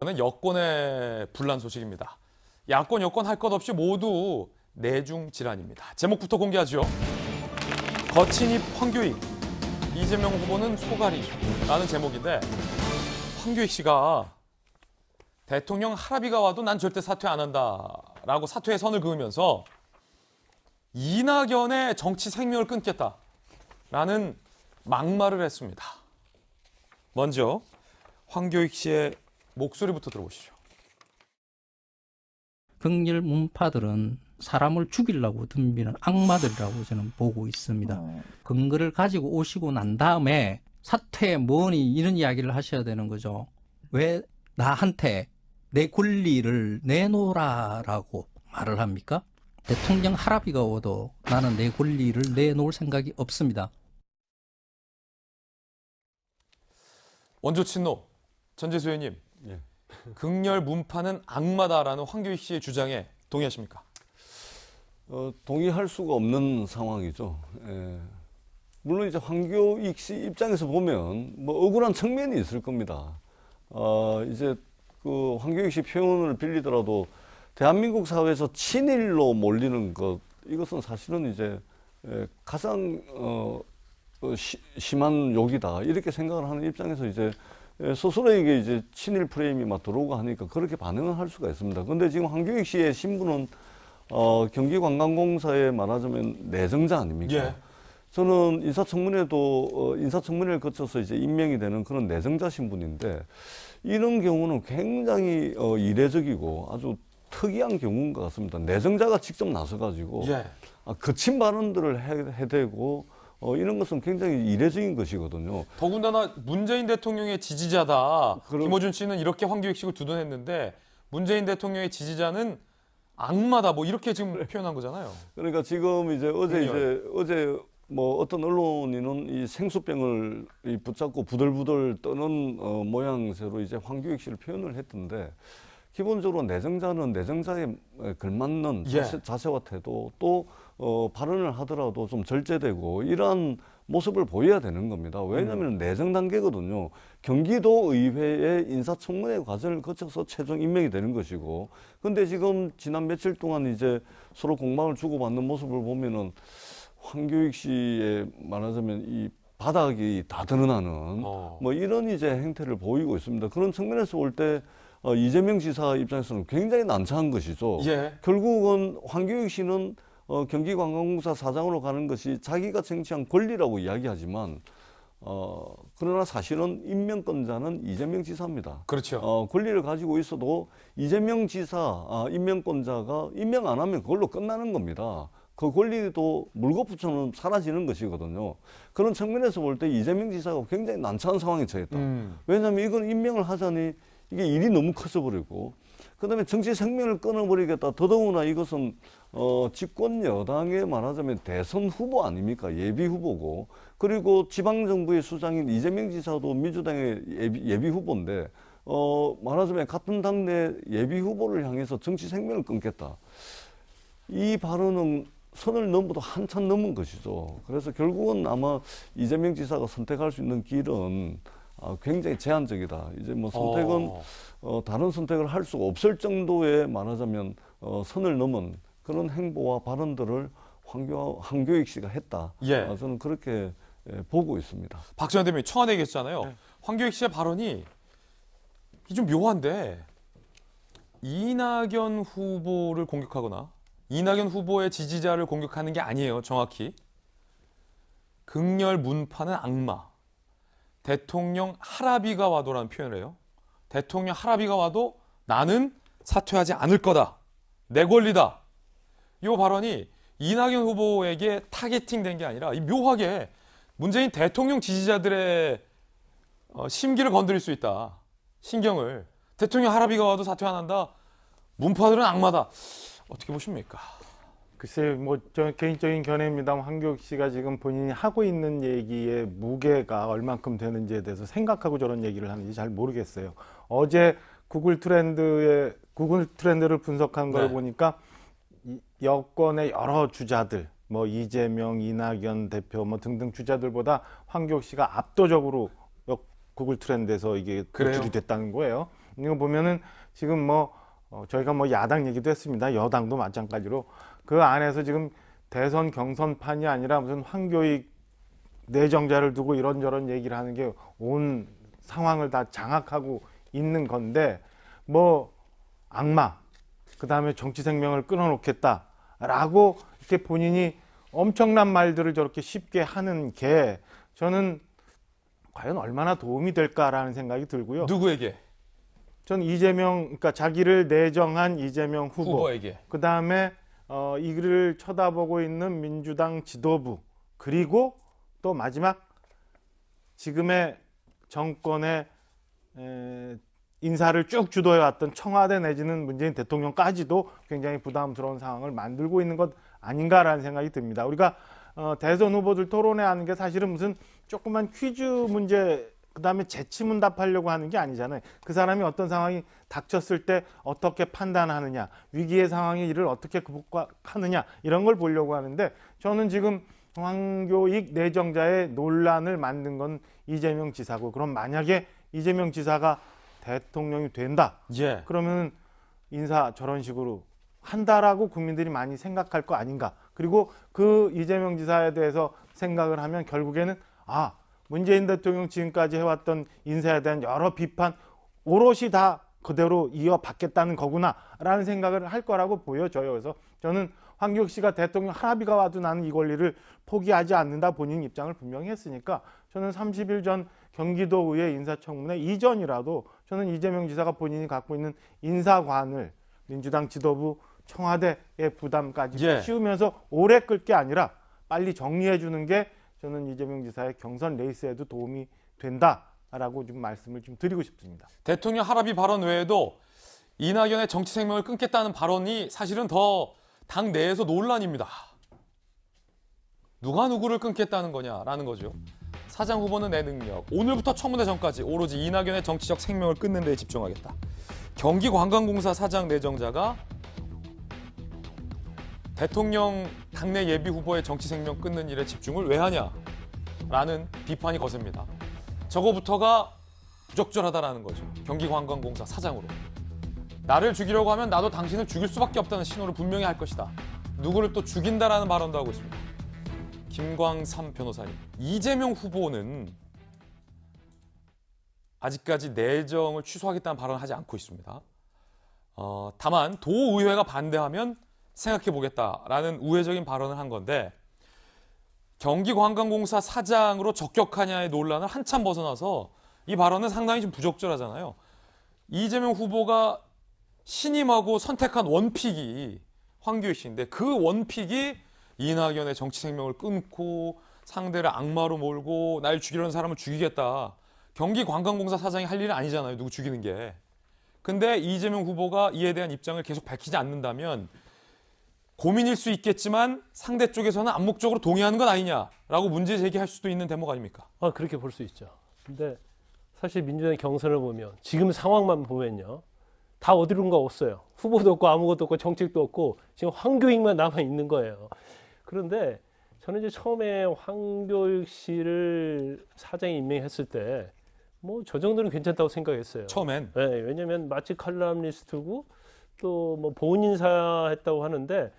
이번엔 여권의 분란 소식입니다. 야권, 여권 할 것 없이 모두 내중 질환입니다. 제목부터 공개하죠. 거친 입 황교익, 이재명 후보는 소갈이라는 제목인데 황교익 씨가 대통령 할아비가 와도 난 절대 사퇴 안 한다라고 사퇴의 선을 그으면서 이낙연의 정치 생명을 끊겠다라는 막말을 했습니다. 먼저 황교익 씨의 목소리부터 들어보시죠. 극렬 문파들은 사람을 죽이려고 덤비는 악마들이라고 저는 보고 있습니다. 근거를 가지고 오시고 난 다음에 사퇴 뭐니 이런 이야기를 하셔야 되는 거죠. 왜 나한테 내 권리를 내놓으라라고 말을 합니까? 대통령 할아비가 오도 나는 내 권리를 내놓을 생각이 없습니다. 원조 친노 전재수 의원님, 예. 극렬 문파는 악마다라는 황교익 씨의 주장에 동의하십니까? 동의할 수가 없는 상황이죠. 예. 물론 이제 황교익 씨 입장에서 보면 뭐 억울한 측면이 있을 겁니다. 이제 그 황교익 씨 표현을 빌리더라도 대한민국 사회에서 친일로 몰리는 것, 이것은 사실은 이제 가장 심한 욕이다, 이렇게 생각을 하는 입장에서 이제 스스로에게 이제 친일 프레임이 막 들어오고 하니까 그렇게 반응을 할 수가 있습니다. 근데 지금 황교익 씨의 신분은 경기관광공사에 말하자면 내정자 아닙니까? 예. 저는 인사청문회도 인사청문회를 거쳐서 이제 임명이 되는 그런 내정자 신분인데, 이런 경우는 굉장히 이례적이고 아주 특이한 경우인 것 같습니다. 내정자가 직접 나서가지고 예. 거친 발언들을 해대고 이런 것은 굉장히 이례적인 것이거든요. 더군다나 문재인 대통령의 지지자다. 그럼- 김어준 씨는 이렇게 황교익 씨를 두둔했는데 문재인 대통령의 지지자는 악마다 뭐 이렇게 지금 표현한 거잖아요. 그러니까 지금 이제 어제 뭐 어떤 언론인은 이 생수병을 붙잡고 부들부들 떠는 모양새로 이제 황교익 씨를 표현을 했던데, 기본적으로 내정자는 내정자에 걸맞는 예. 자세와 태도, 또 발언을 하더라도 좀 절제되고 이러한 모습을 보여야 되는 겁니다. 왜냐하면 내정 단계거든요. 경기도 의회의 인사청문회 과정을 거쳐서 최종 임명이 되는 것이고, 근데 지금 지난 며칠 동안 이제 서로 공방을 주고받는 모습을 보면은 황교익 씨의 말하자면 이 바닥이 다 드러나는 뭐 이런 이제 행태를 보이고 있습니다. 그런 측면에서 볼 때 이재명 지사 입장에서는 굉장히 난처한 것이죠. 예. 결국은 황교익 씨는 경기관광공사 사장으로 가는 것이 자기가 쟁취한 권리라고 이야기하지만 그러나 사실은 임명권자는 이재명 지사입니다. 그렇죠. 권리를 가지고 있어도 이재명 지사 임명권자가 임명 안 하면 그걸로 끝나는 겁니다. 그 권리도 물거품처럼 사라지는 것이거든요. 그런 측면에서 볼 때 이재명 지사가 굉장히 난처한 상황에 처했다. 왜냐하면 이건 임명을 하자니 이게 일이 너무 커져버리고, 그다음에 정치 생명을 끊어버리겠다. 더더구나 이것은 집권 여당의 말하자면 대선 후보 아닙니까? 예비 후보고, 그리고 지방정부의 수장인 이재명 지사도 민주당의 예비 후보인데 말하자면 같은 당내 예비 후보를 향해서 정치 생명을 끊겠다. 이 발언은 선을 넘어도 한참 넘은 것이죠. 그래서 결국은 아마 이재명 지사가 선택할 수 있는 길은 굉장히 제한적이다. 이제 뭐 선택은 다른 선택을 할 수가 없을 정도의 말하자면 선을 넘은 그런 행보와 발언들을 황교익 씨가 했다. 예. 저는 그렇게 보고 있습니다. 박지원 대변인 청와대에 계셨잖아요. 네. 황교익 씨의 발언이 좀 묘한데, 이낙연 후보를 공격하거나 이낙연 후보의 지지자를 공격하는 게 아니에요. 정확히 극렬 문파는 악마, 대통령 할아비가 와도라는 표현을 해요. 대통령 할아비가 와도 나는 사퇴하지 않을 거다. 내 권리다. 이 발언이 이낙연 후보에게 타겟팅된 게 아니라 묘하게 문재인 대통령 지지자들의 심기를 건드릴 수 있다. 신경을. 대통령 할아비가 와도 사퇴 안 한다. 문파들은 악마다. 어떻게 보십니까? 글쎄요, 뭐, 저 개인적인 견해입니다만, 황교익 씨가 지금 본인이 하고 있는 얘기의 무게가 얼만큼 되는지에 대해서 생각하고 저런 얘기를 하는지 잘 모르겠어요. 어제 구글 트렌드를 분석한 걸 네. 보니까 여권의 여러 주자들, 뭐 이재명, 이낙연 대표 뭐 등등 주자들보다 황교익 씨가 압도적으로 구글 트렌드에서 이게 그래요? 노출이 됐다는 거예요. 이거 보면은 지금 저희가 야당 얘기도 했습니다. 여당도 마찬가지로 그 안에서 지금 대선 경선판이 아니라 무슨 황교익 내정자를 두고 이런저런 얘기를 하는 게 온 상황을 다 장악하고 있는 건데 악마 그다음에 정치 생명을 끊어놓겠다라고 이렇게 본인이 엄청난 말들을 저렇게 쉽게 하는 게 저는 과연 얼마나 도움이 될까라는 생각이 들고요. 누구에게? 전 이재명, 그러니까 자기를 내정한 이재명 후보에게. 그다음에 이를 쳐다보고 있는 민주당 지도부, 그리고 또 마지막 지금의 정권의 인사를 쭉 주도해왔던 청와대 내지는 문재인 대통령까지도 굉장히 부담스러운 상황을 만들고 있는 것 아닌가라는 생각이 듭니다. 우리가 대선 후보들 토론회 하는 게 사실은 무슨 조그만 퀴즈 문제 그다음에 재치문답하려고 하는 게 아니잖아요. 그 사람이 어떤 상황이 닥쳤을 때 어떻게 판단하느냐, 위기의 상황에 이를 어떻게 극복하느냐 이런 걸 보려고 하는데, 저는 지금 황교익 내정자의 논란을 만든 건 이재명 지사고, 그럼 만약에 이재명 지사가 대통령이 된다, 예. 그러면 인사 저런 식으로 한다라고 국민들이 많이 생각할 거 아닌가. 그리고 그 이재명 지사에 대해서 생각을 하면 결국에는 문재인 대통령 지금까지 해왔던 인사에 대한 여러 비판 오롯이 다 그대로 이어받겠다는 거구나라는 생각을 할 거라고 보여져요. 그래서 저는 황교익 씨가 대통령 할아비가 와도 나는 이 권리를 포기하지 않는다, 본인 입장을 분명히 했으니까 저는 30일 전 경기도의회 인사청문회 이전이라도 저는 이재명 지사가 본인이 갖고 있는 인사관을 민주당 지도부 청와대의 부담까지 씌우면서 오래 끌 게 아니라 빨리 정리해 주는 게 저는 이재명 지사의 경선 레이스에도 도움이 된다라고 좀 말씀을 좀 드리고 싶습니다. 대통령 할아비 발언 외에도 이낙연의 정치 생명을 끊겠다는 발언이 사실은 더 당 내에서 논란입니다. 누가 누구를 끊겠다는 거냐라는 거죠. 사장 후보는 내 능력, 오늘부터 청문회 전까지 오로지 이낙연의 정치적 생명을 끊는 데에 집중하겠다. 경기관광공사 사장 내정자가 대통령 당내 예비 후보의 정치 생명 끊는 일에 집중을 왜 하냐라는 비판이 거셉니다. 저거부터가 부적절하다라는 거죠. 경기관광공사 사장으로. 나를 죽이려고 하면 나도 당신을 죽일 수밖에 없다는 신호를 분명히 할 것이다. 누구를 또 죽인다라는 발언도 하고 있습니다. 김광삼 변호사님. 이재명 후보는 아직까지 내정을 취소하겠다는 발언을 하지 않고 있습니다. 다만 도의회가 반대하면 생각해보겠다라는 우회적인 발언을 한 건데, 경기관광공사 사장으로 적격하냐의 논란을 한참 벗어나서 이 발언은 상당히 좀 부적절하잖아요. 이재명 후보가 신임하고 선택한 원픽이 황교익 씨인데, 그 원픽이 이낙연의 정치 생명을 끊고 상대를 악마로 몰고 날 죽이려는 사람을 죽이겠다. 경기관광공사 사장이 할 일은 아니잖아요. 누구 죽이는 게. 근데 이재명 후보가 이에 대한 입장을 계속 밝히지 않는다면 고민일 수 있겠지만 상대 쪽에서는 암묵적으로 동의하는 건 아니냐라고 문제 제기할 수도 있는 대목 아닙니까? 그렇게 볼 수 있죠. 근데 사실 민주당의 경선을 보면 지금 상황만 보면요, 다 어디론가 없어요. 후보도 없고 아무것도 없고 정책도 없고 지금 황교익만 남아 있는 거예요. 그런데 저는 이제 처음에 황교익 씨를 사장에 임명했을 때 저 정도는 괜찮다고 생각했어요. 처음엔. 네, 왜냐하면 마치 칼럼니스트고 또 보훈 인사했다고 하는데,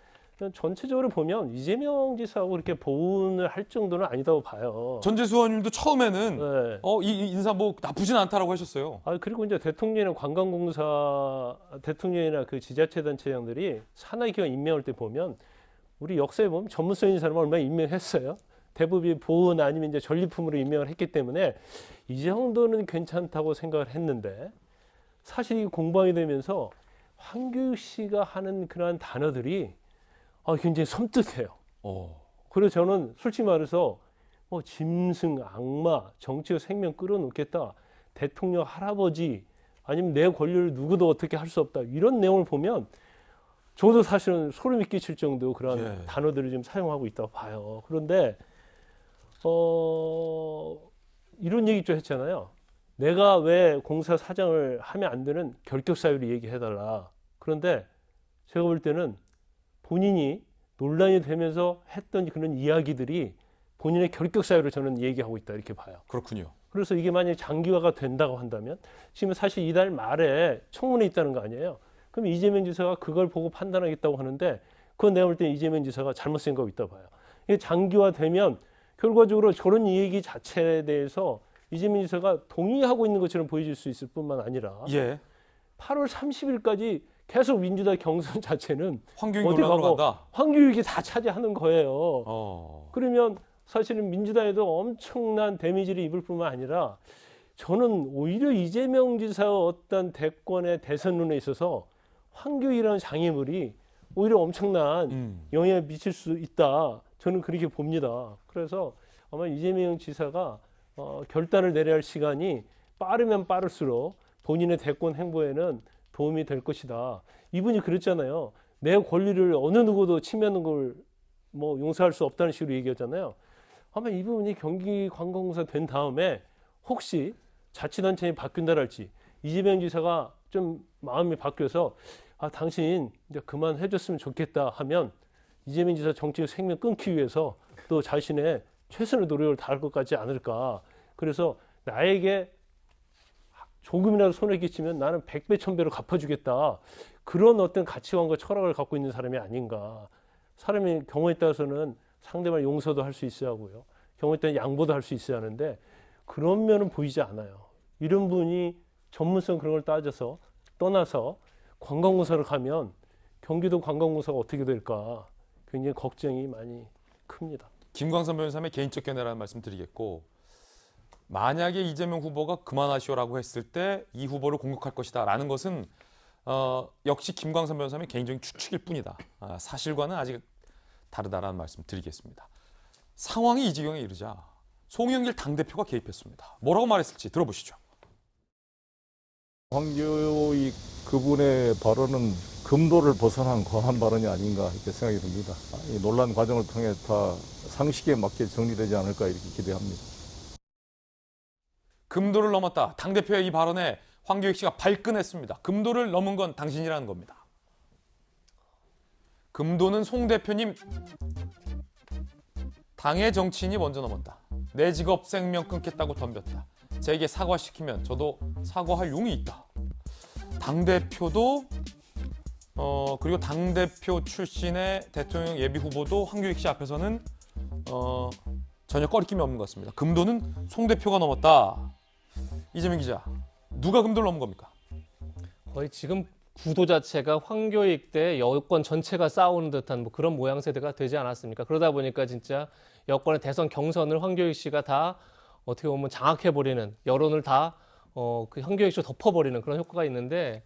전체적으로 보면 이재명 지사하고 그렇게 보훈을 할 정도는 아니다고 봐요. 전재수 의원님도 처음에는 네. 이 인사 나쁘진 않다라고 하셨어요. 그리고 이제 대통령이나 관광공사, 대통령이나 그 지자체 단체장들이 산하기관 임명할 때 보면 우리 역사에 보면 전문성 있는 사람을 얼마나 임명했어요. 대부분 보훈 아니면 이제 전리품으로 임명을 했기 때문에 이 정도는 괜찮다고 생각을 했는데, 사실 이 공방이 되면서 황교익 씨가 하는 그러한 단어들이 굉장히 섬뜩해요. 그래서 저는 솔직히 말해서 짐승, 악마, 정치의 생명 끌어놓겠다, 대통령 할아버지, 아니면 내 권리를 누구도 어떻게 할 수 없다, 이런 내용을 보면 저도 사실은 소름이 끼칠 정도 그런 단어들을 지금 사용하고 있다고 봐요. 그런데 이런 얘기 좀 했잖아요. 내가 왜 공사 사장을 하면 안 되는 결격 사유를 얘기해달라. 그런데 제가 볼 때는 본인이 논란이 되면서 했던 그런 이야기들이 본인의 결격 사유를 저는 얘기하고 있다, 이렇게 봐요. 그렇군요. 그래서 이게 만약에 장기화가 된다고 한다면 지금 사실 이달 말에 청문회 있다는 거 아니에요. 그럼 이재명 지사가 그걸 보고 판단하겠다고 하는데 그건 내가 볼 때 이재명 지사가 잘못 생각하고 있다 봐요. 이게 장기화되면 결과적으로 저런 얘기 자체에 대해서 이재명 지사가 동의하고 있는 것처럼 보여질 수 있을 뿐만 아니라 예. 8월 30일까지 계속 민주당 경선 자체는 황교익 어디 논란으로 가고 간다. 황교익이 다 차지하는 거예요. 그러면 그러면 사실은 민주당에도 엄청난 데미지를 입을 뿐만 아니라 저는 오히려 이재명 지사의 어떤 대권의 대선론에 있어서 황교익이라는 장애물이 오히려 엄청난 영향을 미칠 수 있다. 저는 그렇게 봅니다. 그래서 아마 이재명 지사가 결단을 내려야 할 시간이 빠르면 빠를수록 본인의 대권 행보에는 도움이 될 것이다. 이분이 그랬잖아요. 내 권리를 어느 누구도 침해하는 걸 뭐 용서할 수 없다는 식으로 얘기했잖아요. 아마 이분이 경기관광공사 된 다음에 혹시 자치단체에 바뀐다랄지 이재명 지사가 좀 마음이 바뀌어서 당신 이제 그만해줬으면 좋겠다 하면 이재명 지사 정치적 생명 끊기 위해서 또 자신의 최선의 노력을 다할 것 같지 않을까. 그래서 나에게 조금이라도 손해 끼치면 나는 100배, 1000배로 갚아주겠다. 그런 어떤 가치관과 철학을 갖고 있는 사람이 아닌가. 사람이 경우에 따라서는 상대방 용서도 할 수 있어야 하고요. 경우에 따라 양보도 할 수 있어야 하는데 그런 면은 보이지 않아요. 이런 분이 전문성 그런 걸 따져서 떠나서 관광공사를 가면 경기도 관광공사가 어떻게 될까 굉장히 걱정이 많이 큽니다. 김광선 변호사의 개인적 견해라는 말씀 드리겠고 만약에 이재명 후보가 그만하시오라고 했을 때 이 후보를 공격할 것이다 라는 것은 역시 김광선 변호사의 개인적인 추측일 뿐이다. 사실과는 아직 다르다라는 말씀 드리겠습니다. 상황이 이 지경에 이르자 송영길 당대표가 개입했습니다. 뭐라고 말했을지 들어보시죠. 황교익 그분의 발언은 금도를 벗어난 과한 발언이 아닌가 이렇게 생각이 듭니다. 이 논란 과정을 통해 다 상식에 맞게 정리되지 않을까 이렇게 기대합니다. 금도를 넘었다. 당대표의 이 발언에 황교익 씨가 발끈했습니다. 금도를 넘은 건 당신이라는 겁니다. 금도는 송 대표님 당의 정치인이 먼저 넘었다. 내 직업 생명 끊겠다고 덤볐다. 제게 사과시키면 저도 사과할 용이 있다. 당대표도 그리고 당대표 출신의 대통령 예비 후보도 황교익 씨 앞에서는 전혀 꺼리낌이 없는 것 같습니다. 금도는 송 대표가 넘었다. 이재명 기자, 누가 금도를 넘은 겁니까? 거의 지금 구도 자체가 황교익 대 여권 전체가 싸우는 듯한 뭐 그런 모양새가 되지 않았습니까? 그러다 보니까 진짜 여권의 대선 경선을 황교익 씨가 다 어떻게 보면 장악해버리는, 여론을 다 그 황교익 씨로 덮어버리는 그런 효과가 있는데,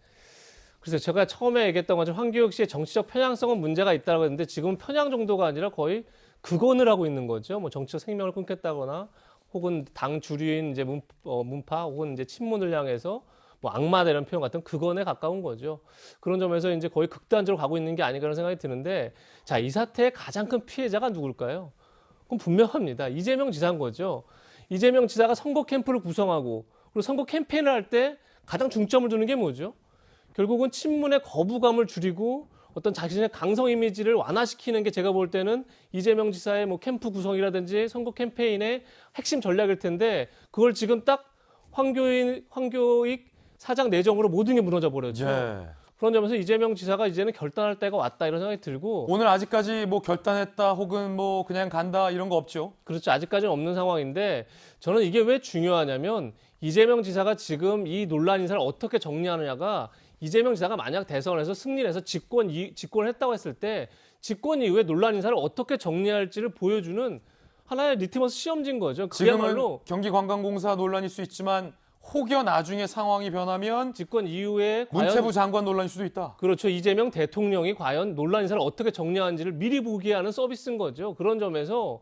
그래서 제가 처음에 얘기했던 것처럼 황교익 씨의 정치적 편향성은 문제가 있다고 했는데 지금은 편향 정도가 아니라 거의 극언을 하고 있는 거죠. 뭐 정치적 생명을 끊겠다거나 혹은 당 주류인 이제 문파 혹은 이제 친문을 향해서 뭐 악마되는 표현 같은 극언에 가까운 거죠. 그런 점에서 이제 거의 극단적으로 가고 있는 게 아닌가 그런 생각이 드는데, 자, 이 사태의 가장 큰 피해자가 누굴까요? 그럼 분명합니다. 이재명 지사인 거죠. 이재명 지사가 선거 캠프를 구성하고 그리고 선거 캠페인을 할 때 가장 중점을 두는 게 뭐죠? 결국은 친문의 거부감을 줄이고 어떤 자신의 강성 이미지를 완화시키는 게 제가 볼 때는 이재명 지사의 뭐 캠프 구성이라든지 선거 캠페인의 핵심 전략일 텐데, 그걸 지금 딱 황교익 사장 내정으로 모든 게 무너져 버렸죠. 예. 그런 점에서 이재명 지사가 이제는 결단할 때가 왔다 이런 생각이 들고, 오늘 아직까지 뭐 결단했다 혹은 뭐 그냥 간다 이런 거 없죠? 그렇죠. 아직까지는 없는 상황인데 저는 이게 왜 중요하냐면 이재명 지사가 지금 이 논란 인사를 어떻게 정리하느냐가, 이재명 지사가 만약 대선에서 승리를 해서 집권을 했다고 했을 때 집권 이후에 논란 인사를 어떻게 정리할지를 보여주는 하나의 리트머스 시험지인 거죠. 지금은 그야말로 경기관광공사 논란일 수 있지만 혹여 나중에 상황이 변하면 집권 이후에 문체부 과연, 장관 논란일 수도 있다. 그렇죠. 이재명 대통령이 과연 논란 인사를 어떻게 정리하는지를 미리 보게 하는 서비스인 거죠. 그런 점에서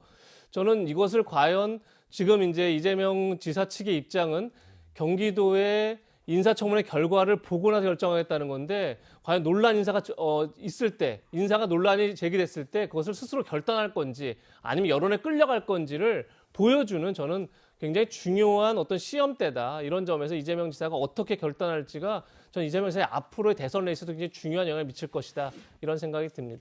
저는 이것을 과연 지금 이제 이재명 지사 측의 입장은 경기도의 인사청문회 결과를 보고 나서 결정하겠다는 건데, 과연 논란 인사가 있을 때, 인사가 논란이 제기됐을 때 그것을 스스로 결단할 건지 아니면 여론에 끌려갈 건지를 보여주는 저는 굉장히 중요한 어떤 시험대다. 이런 점에서 이재명 지사가 어떻게 결단할지가 전 이재명 지사의 앞으로의 대선 레이스도 굉장히 중요한 영향을 미칠 것이다. 이런 생각이 듭니다.